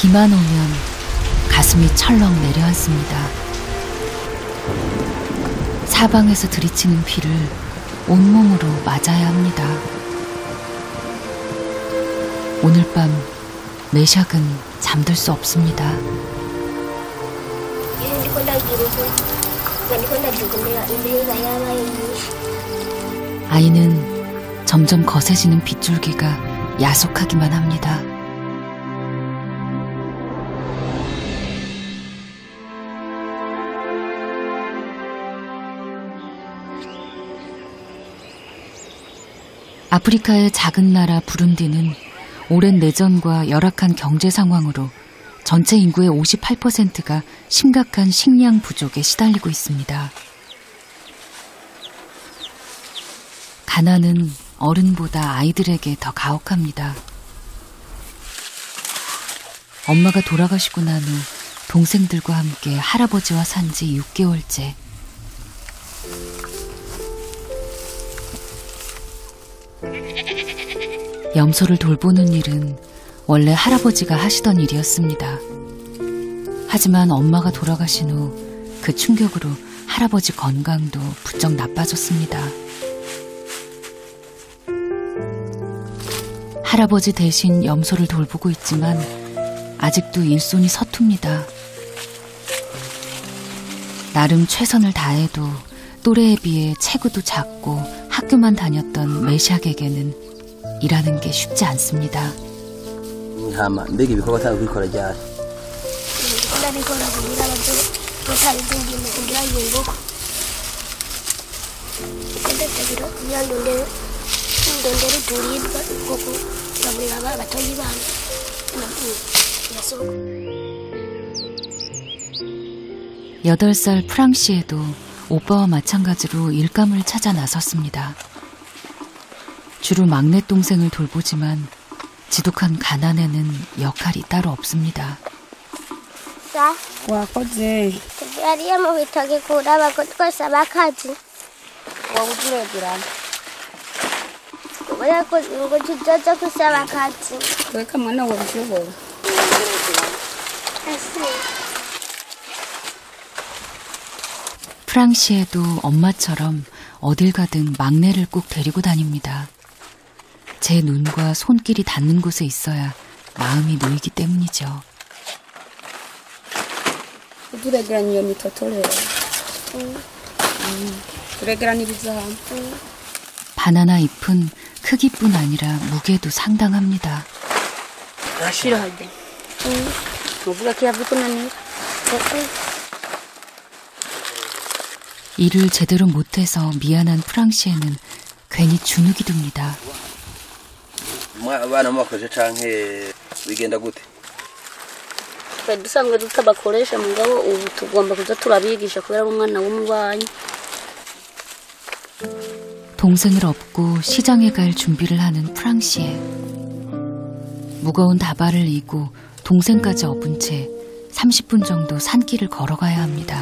비만 오면 가슴이 철렁 내려앉습니다. 사방에서 들이치는 비를 온몸으로 맞아야 합니다. 오늘 밤 메샥은 잠들 수 없습니다. 아이는 점점 거세지는 빗줄기가 야속하기만 합니다. 아프리카의 작은 나라 부룬디는 오랜 내전과 열악한 경제 상황으로 전체 인구의 58%가 심각한 식량 부족에 시달리고 있습니다. 가난은 어른보다 아이들에게 더 가혹합니다. 엄마가 돌아가시고 난 후 동생들과 함께 할아버지와 산 지 6개월째. 염소를 돌보는 일은 원래 할아버지가 하시던 일이었습니다. 하지만 엄마가 돌아가신 후 그 충격으로 할아버지 건강도 부쩍 나빠졌습니다. 할아버지 대신 염소를 돌보고 있지만 아직도 일손이 서툽니다. 나름 최선을 다해도 또래에 비해 체구도 작고 학교만 다녔던 메샥에게는 일하는 게 쉽지 않습니다. 여덟 살 프랑시에도 오빠와 마찬가지로 일감을 찾아 나섰습니다. 주로 막내 동생을 돌보지만 지독한 가난에는 역할이 따로 없습니다. 프랑시에도 엄마처럼 어딜 가든 막내를 꼭 데리고 다닙니다. 제 눈과 손길이 닿는 곳에 있어야 마음이 놓이기 때문이죠. 바나나 잎은 크기뿐 아니라 무게도 상당합니다. 일을 제대로 못해서 미안한 프랑시에는 괜히 주눅이 듭니다. 동생을 업고 시장에 갈 준비를 하는 프랑시에 무거운 다발을 이고 동생까지 업은 채 30분 정도 산길을 걸어가야 합니다.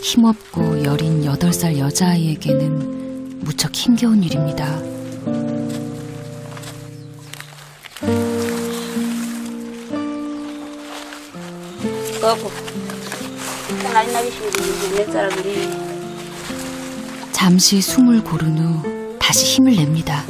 힘없고 여린 8살 여자아이에게는 무척 힘겨운 일입니다. 잠시 숨을 고른 후 다시 힘을 냅니다.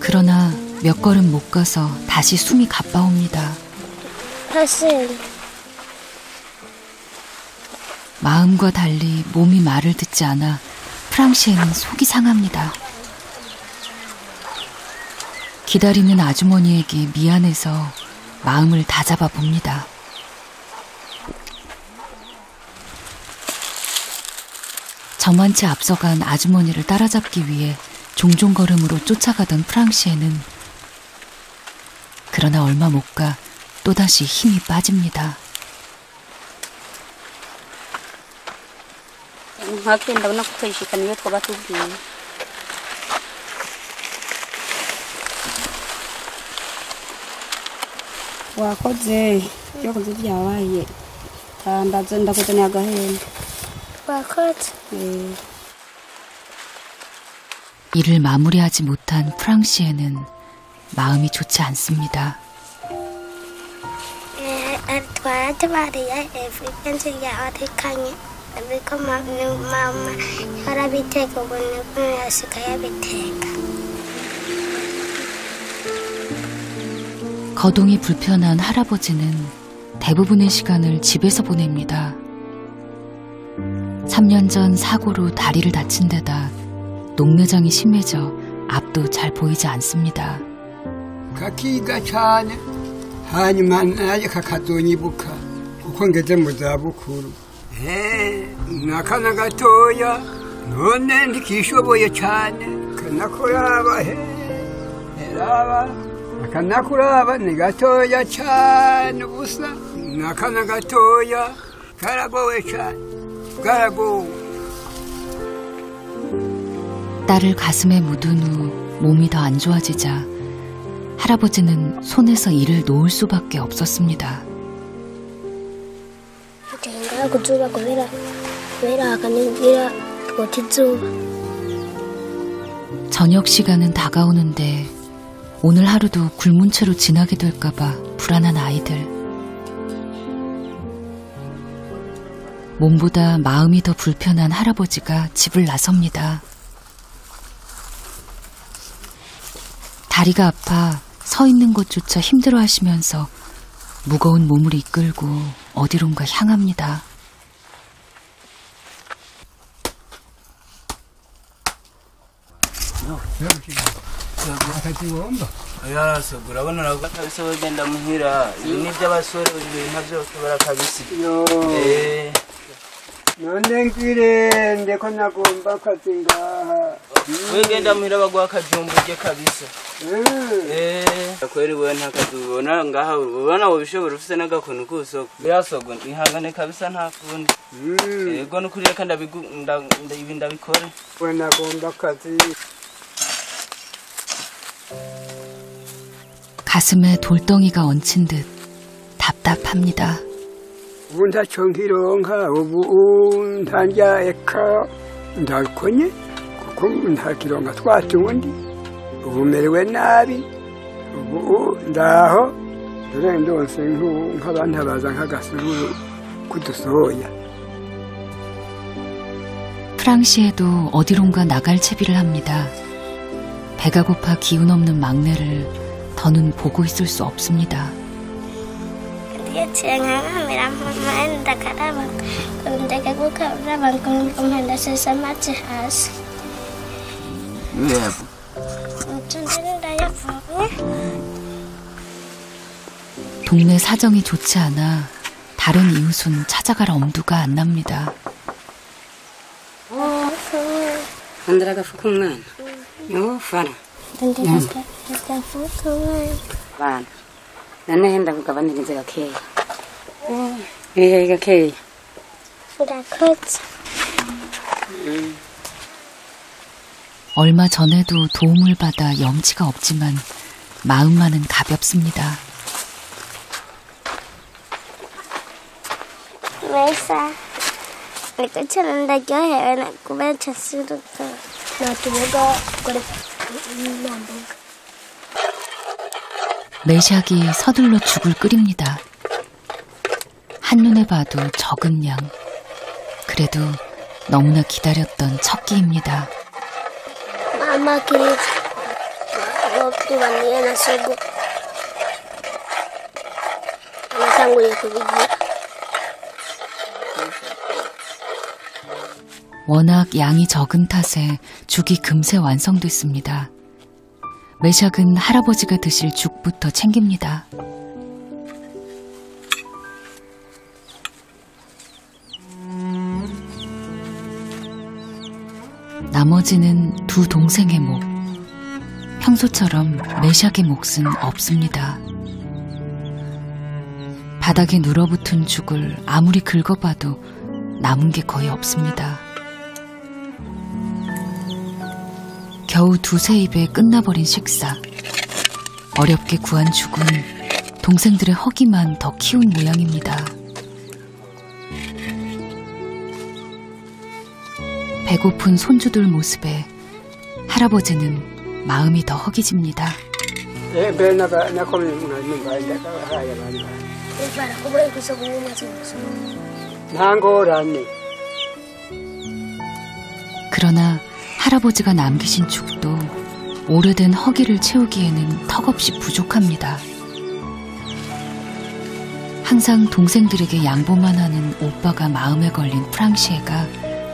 그러나 몇 걸음 못 가서 다시 숨이 가빠옵니다. 마음과 달리 몸이 말을 듣지 않아 프랑시에는 속이 상합니다. 기다리는 아주머니에게 미안해서 마음을 다잡아 봅니다. 저만치 앞서간 아주머니를 따라잡기 위해 종종 걸음으로 쫓아가던 프랑시에는 그러나 얼마 못 가 또다시 힘이 빠집니다. wakoze yo kuzibyawaye tambazo ndakutanya gahene wakoze 일을 마무리하지 못한 프랑시에는 마음이 좋지 않습니다. 거동이 불편한 할아버지는 대부분의 시간을 집에서 보냅니다. 3년 전 사고로 다리를 다친 데다 녹내장이 심해져 앞도 잘 보이지 않습니다. 가기가 차네 하니만 아직 가까더니 부카 공개점 못하고 나카나가 토야 너는 기쇼보여 차네 그나코라바 해라바 나카나코라바 네가 토야 차네 부사 나카나가 토야 가라고에 차 가라고 딸을 가슴에 묻은 후 몸이 더 안 좋아지자 할아버지는 손에서 일을 놓을 수밖에 없었습니다. 저녁 시간은 다가오는데 오늘 하루도 굶은 채로 지나게 될까봐 불안한 아이들. 몸보다 마음이 더 불편한 할아버지가 집을 나섭니다. 다리가 아파 서 있는 것조차 힘들어 하시면서 무거운 몸을 이끌고 어디론가 향합니다. 알았어. 그러고는 가서 된다 무히라. 이니 잡았어요. 이하죠. 그거라 가비시. 예. 너넨끼리 내 건나고 음박하든가 왜 된다 무히라 고 아카좀 부게 가비시. 예. 거리 원하 가도 원한가 원하 오셔 그럽스나가 건고서 그래서 건 이하가네 가비산하 건 이거는 그래 간다 비고 인다 이빈다 비코리 원하고 음박하지 가슴에 돌덩이가 얹힌 듯 답답합니다. 운다 청기롱하 우분 단자 에카 달코니 kum 할기롱가 twatungndi umerewe nabi ubu ndaho dore ndonse nk'abantu baza nk'agasuru kudusoya. 프랑시에도 어디론가 나갈 채비를 합니다. 배가 고파 기운 없는 막내를 더는 보고 있을 수 없습니다. 동네 사정이 좋지 않아 다른 이웃은 찾아갈 엄두가 안 납니다. 안드라가 fukungan yo fana 반 나는 한다고 가봤는데 제가 케이 이거 케이 얼마 전에도 도움을 받아 염치가 없지만 마음만은 가볍습니다. Mesa. Nikuchana ndajua hewe na kubecha siruka. Na tumoga kore namboga. 메샥이 서둘러 죽을 끓입니다. 한눈에 봐도 적은 양. 그래도 너무나 기다렸던 첫 끼입니다. Mama ki waktu wandia na sugu. Sangu ya kubigia. 워낙 양이 적은 탓에 죽이 금세 완성됐습니다. 메샥은 할아버지가 드실 죽부터 챙깁니다. 나머지는 두 동생의 목. 평소처럼 메샥의 몫은 없습니다. 바닥에 눌어붙은 죽을 아무리 긁어봐도 남은 게 거의 없습니다. 겨우 두세 입에 끝나버린 식사. 어렵게 구한 죽은 동생들의 허기만 더 키운 모양입니다. 배고픈 손주들 모습에 할아버지는 마음이 더 허기집니다. 그러나 할아버지가 남기신 죽도 오래된 허기를 채우기에는 턱없이 부족합니다. 항상 동생들에게 양보만 하는 오빠가 마음에 걸린 프랑시에가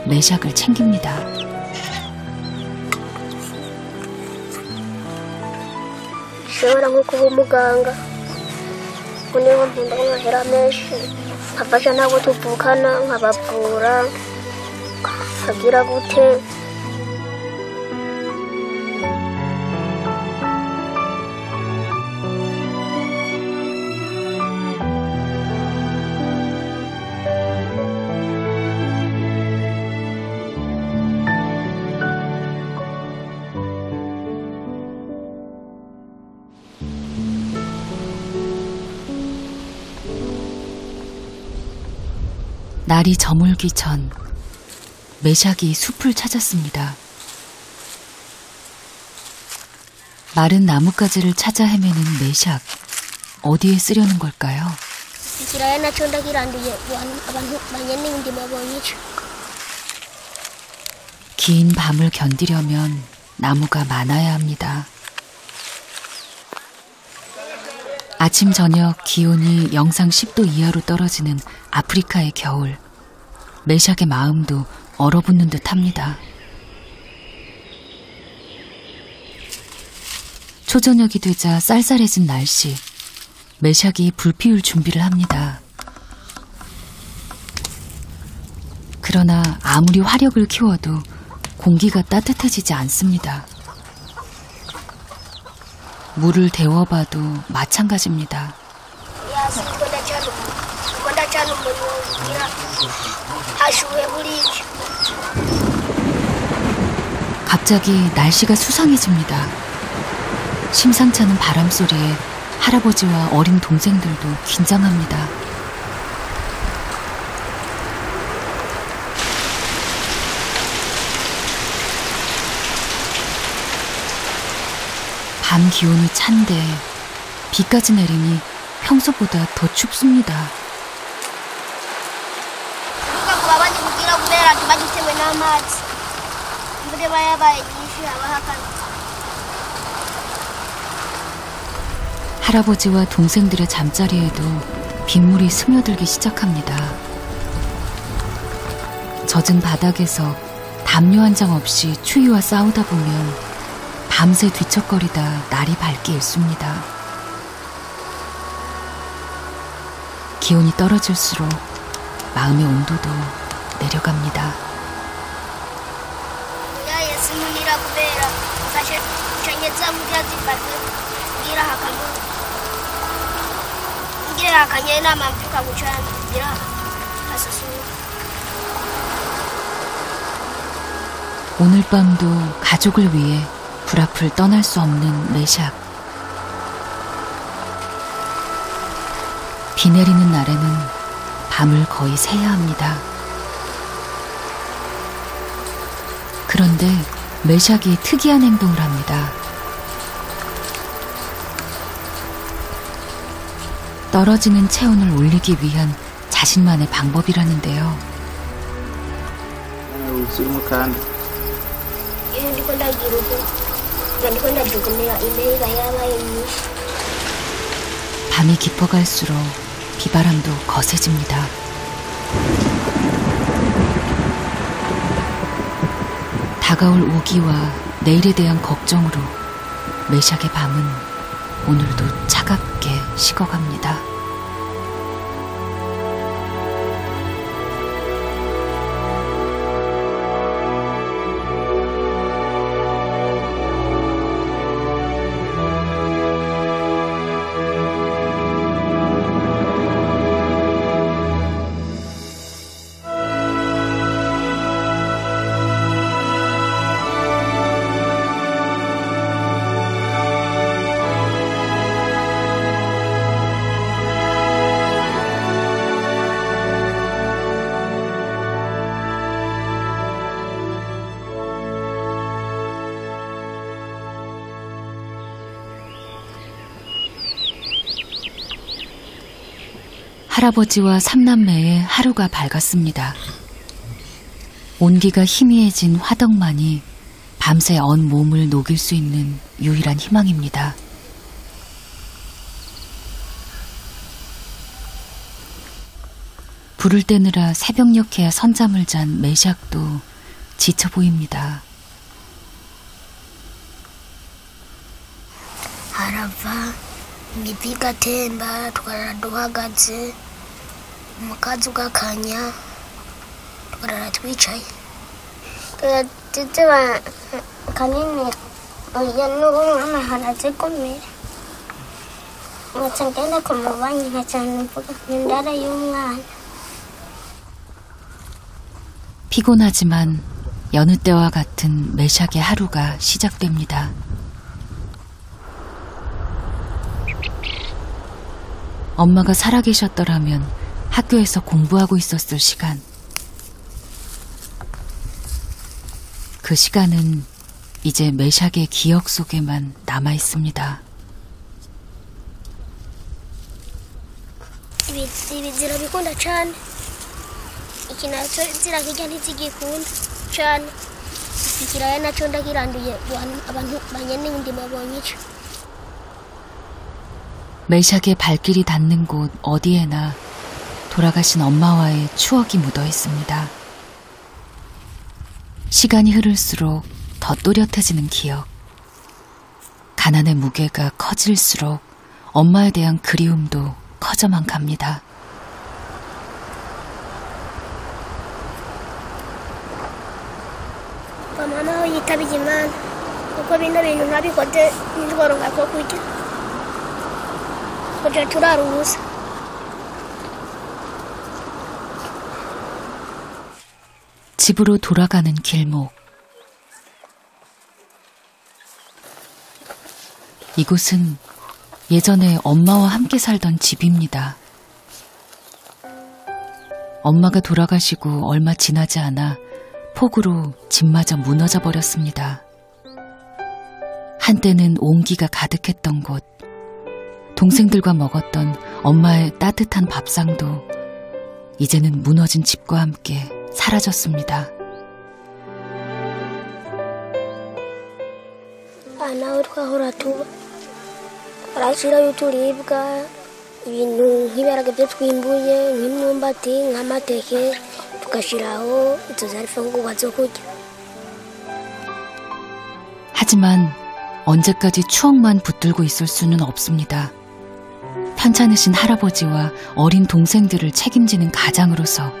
메샥을 챙깁니다. Seorang kuku muganga. Kuning bundang lahira meshi. Papa sana kutupukana ngabapura. Kagira gute. 날이 저물기 전 메샥이 숲을 찾았습니다. 마른 나뭇가지를 찾아 헤매는 메샥. 어디에 쓰려는 걸까요? 긴 밤을 견디려면 나무가 많아야 합니다. 아침 저녁 기온이 영상 10도 이하로 떨어지는 아프리카의 겨울. 메샥의 마음도 얼어붙는 듯 합니다. 초저녁이 되자 쌀쌀해진 날씨. 메샥이 불 피울 준비를 합니다. 그러나 아무리 화력을 키워도 공기가 따뜻해지지 않습니다. 물을 데워봐도 마찬가지입니다. 갑자기 날씨가 수상해집니다. 심상치 않은 바람 소리에 할아버지와 어린 동생들도 긴장합니다. 밤 기온이 찬데 비까지 내리니 평소보다 더 춥습니다. 할아버지와 동생들의 잠자리에도 빗물이 스며들기 시작합니다. 젖은 바닥에서 담요 한 장 없이 추위와 싸우다 보면 밤새 뒤척거리다 날이 밝기 일쑤입니다. 기온이 떨어질수록 마음의 온도도 내려갑니다. 오늘 밤도 가족을 위해 불 앞을 떠날 수 없는 메샥. 비 내리는 날에는 밤을 거의 새야 합니다. 그런데 메샥이 특이한 행동을 합니다. 떨어지는 체온을 올리기 위한 자신만의 방법이라는데요. 밤이 깊어갈수록 비바람도 거세집니다. 다가올 우기와 내일에 대한 걱정으로 메샥의 밤은 오늘도 차갑게 식어갑니다. 할아버지와 삼남매의 하루가 밝았습니다. 온기가 희미해진 화덕만이 밤새 언 몸을 녹일 수 있는 유일한 희망입니다. 불을 떼느라 새벽녘에야 선잠을 잔 메샥도 지쳐 보입니다. harava imipira temba tukarara duhagaze umukazi ugakanya tukarara twicaye tuba kanini oya nuko mama harazikomera ngaca ngenda ku mubanyi ngaca mvuga indara y'umwana. 피곤하지만 여느 때와 같은 메샥의 하루가 시작됩니다. 엄마가 살아계셨더라면 학교에서 공부하고 있었을 시간. 그 시간은 이제 메샥의 기억 속에만 남아 있습니다. ibizira bikunda cyane iki nacyo zirakijya ntizigikunda cyane ikiraya nacyo ndakiranduye abantu banyene ndi babonye ico. 메샥의 발길이 닿는 곳 어디에나 돌아가신 엄마와의 추억이 묻어 있습니다. 시간이 흐를수록 더 또렷해지는 기억. 가난의 무게가 커질수록 엄마에 대한 그리움도 커져만 갑니다. mama yitabye Imana kuko bino bintu nabikoze nijoro ngako kurya kuja turara ubusa. 집으로 돌아가는 길목. 이곳은 예전에 엄마와 함께 살던 집입니다. 엄마가 돌아가시고 얼마 지나지 않아 폭우로 집마저 무너져 버렸습니다. 한때는 온기가 가득했던 곳, 동생들과 먹었던 엄마의 따뜻한 밥상도 이제는 무너진 집과 함께 사라졌습니다. nawe twahora tuba arashyirayo uturibwa ibintu nk'ibiharage byo twimbuye nk'imyumbati nk'amateke tugashyiraho izo zari imfungurwa zo kurya. 하지만 언제까지 추억만 붙들고 있을 수는 없습니다. 편찮으신 할아버지와 어린 동생들을 책임지는 가장으로서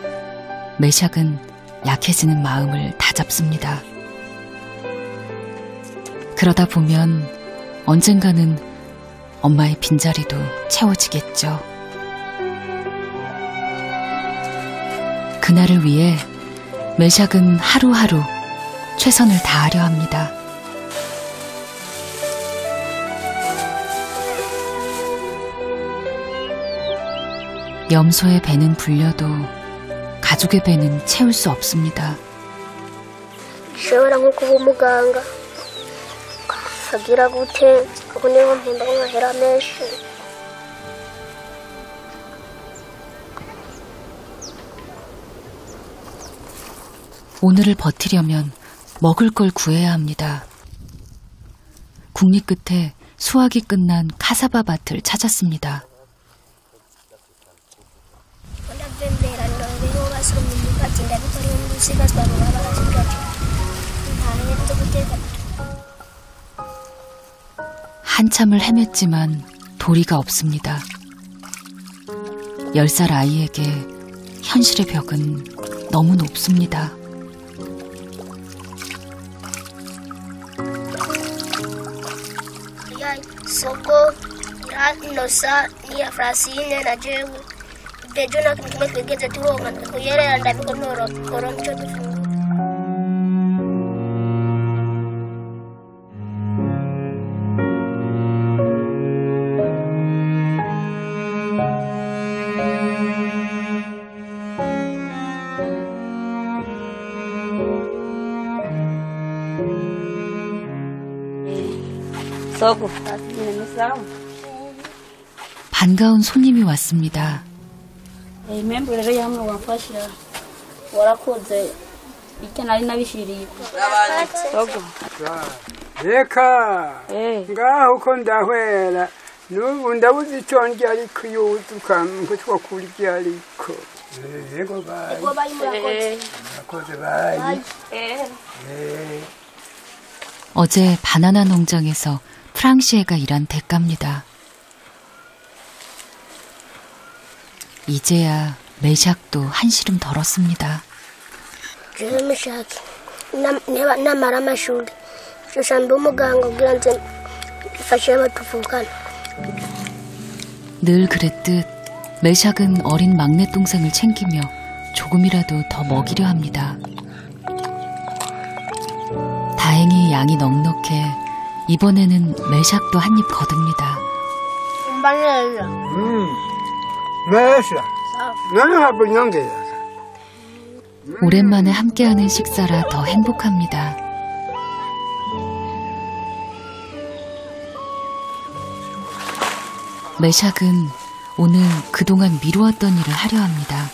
메샥은 약해지는 마음을 다잡습니다. 그러다 보면 언젠가는 엄마의 빈자리도 채워지겠죠. 그날을 위해 메샥은 하루하루 최선을 다하려 합니다. 염소의 배는 불려도 가족의 배는 채울 수 없습니다. ushobora nko kuba umuganga ukagira gute kuko niho mpemba nkahera menshi. 오늘을 버티려면 먹을 걸 구해야 합니다. 국리 끝에 수확이 끝난 카사바 밭을 찾았습니다. 한참을 헤맸지만 도리가 없습니다. 10살 아이에게 현실의 벽은 너무 높습니다. Soko nosa ni Francine na jewe bejona kumwe kwegeza turonga kuyerera ndabiko noro koroncho tufunga. 반가운 손님이 왔습니다. impemvu rero yamwe wamfasha warakoze icyo nari nabishiriye reka ngaho uko ndahwera n'ubu ndabuze icyo ndya ariko iyo uduka ngo two kurya ariko yego bayi murakoze bayi. 어제 바나나 농장에서 프랑시에가 일한 대가입니다. 이제야 메샥도 한시름 덜었습니다. 메샥이 남ara amashuri shamba umuganga kugira nze fashe abatuvukana. 늘 그랬듯 메샥은 어린 막내 동생을 챙기며 조금이라도 더 먹이려 합니다. 다행히 양이 넉넉해 이번에는 메샥도 한 입 거둡니다. 메샥 나는 한번 연계야. 오랜만에 함께하는 식사라 더 행복합니다. 메샥은 오늘 그동안 미루었던 일을 하려 합니다.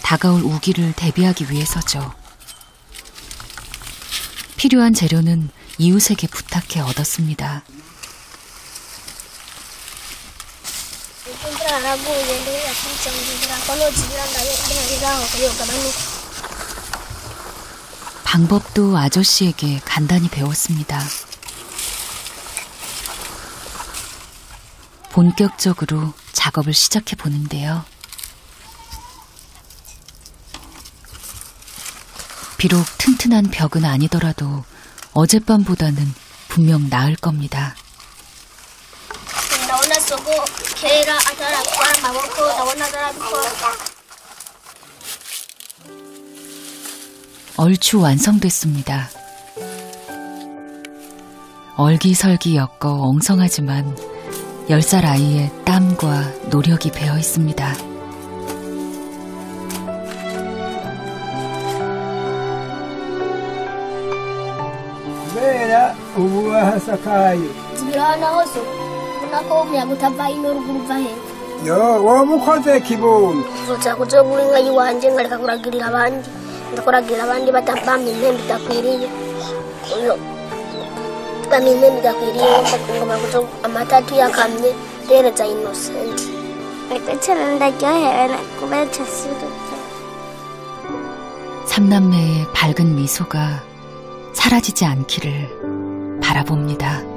다가올 우기를 대비하기 위해서죠. 필요한 재료는 이웃에게 부탁해 얻었습니다. 방법도 아저씨에게 간단히 배웠습니다. 본격적으로 작업을 시작해 보는데요. 비록 튼튼한 벽은 아니더라도 어젯밤보다는 분명 나을 겁니다. 얼추 완성됐습니다. 얼기설기 엮어 엉성하지만 10살 아이의 땀과 노력이 배어 있습니다. Vera ubuha sakayo. Zibirana hoso. Unako myagutava ino ruguru vahe. Yo womukoze kibumbi. Zoza kuzoguringa yiwanje ngaleka kuragirira abandi. Ndakuragira abandi batambamye impembe idakwiriye. Uyo bamye impembe idakwiriye ngoma kuzo amatatu yakamye tereza innocent. Ndetse ndaryohewe kubecha siruta. 삼남매의 밝은 미소가 사라지지 않기를 바라봅니다.